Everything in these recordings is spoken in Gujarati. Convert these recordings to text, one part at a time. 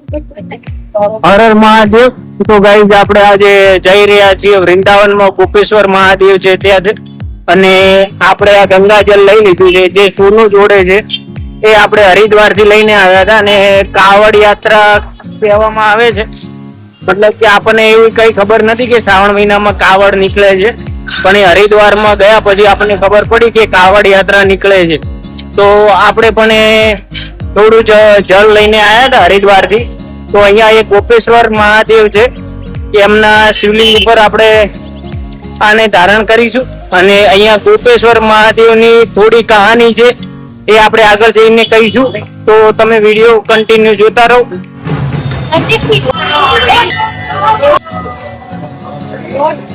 હર હર મહાદેવ. તો ગાઈઝ આપણે આજે જઈ રહ્યા છીએ વૃંદાવનમાં ગોપેશ્વર મહાદેવ છે ત્યાં, અને આપણે આ ગંગાજળ લઈ લીધું છે જે સોનું જોડે છે એ આપણે હરિદ્વાર થી લઈને આવ્યા હતા, અને કાવડ યાત્રા કહેવામાં આવે છે. મતલબ કે આપણને એવી કઈ ખબર નથી કે શ્રાવણ મહિનામાં કાવડ નીકળે છે, પણ એ હરિદ્વારમાં ગયા પછી આપણને ખબર પડી કે કાવડ યાત્રા નીકળે છે. તો આપણે પણ થોડું જળ લઈને આવ્યા હતા હરિદ્વાર થી. તો અહીંયા એક ગોપેશ્વર મહાદેવ છે, એમના શિવલિંગ ઉપર આપણે આને ધારણ કરીશું, અને અહીંયા ગોપેશ્વર મહાદેવની થોડી કહાની છે એ આપણે આગળ જઈને કહીશું. તો તમે વિડીયો કન્ટિન્યુ જોતા રહો.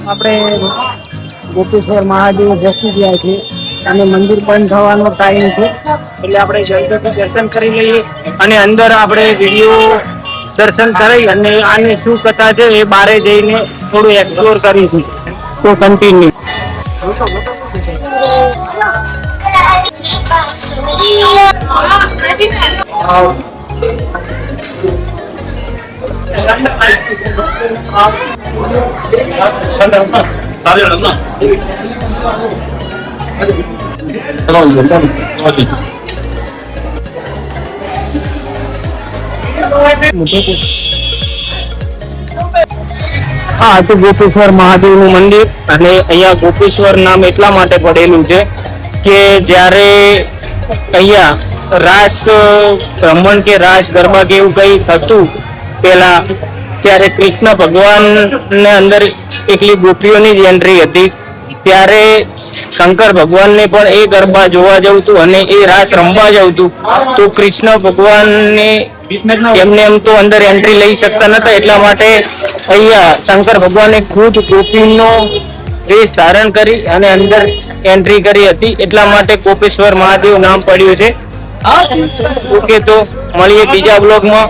આપણે ગોપેશ્વર મહાદેવ પહોંચી ગયા છીએ અને મંદિર બંધ થવાનો ટાઈમ છે, એટલે આપણે જલ્દીથી દર્શન કરી લઈએ અને અંદર આપણે વિડીયો દર્શન કરી અને આની શું કથા છે એ બારે જઈને થોડું એક્સપ્લોર કરીશું. તો કન્ટિન્યુ. હા, તો ગોપેશ્વર મહાદેવ નું મંદિર, અને અહીંયા ગોપેશ્વર નામ એટલા માટે પડેલું છે કે જ્યારે અહીંયા રાસ બ્રહ્મણ કે રાસ ગરબા કે એવું કઈ થતું પેલા, ત્યારે કૃષ્ણ ભગવાન ને અંદર એકલી ગોપીઓની જ એન્ટ્રી હતી. ત્યારે શંકર ભગવાનને પણ એ ગરબા જોવા જવું હતું અને એ રાસ રમવા જવું હતું. તો કૃષ્ણ ભગવાનને એમને એમ તો અંદર એન્ટ્રી લઈ શકતા નતા, એટલા માટે અહીંયા શંકર ભગવાને ખુદ ગોપીનો વેશ ધારણ કરી અને અંદર એન્ટ્રી કરી હતી, એટલા માટે ગોપેશ્વર મહાદેવ નામ પડ્યું છે. ઓકે, તો મળીએ બીજા બ્લોગમાં.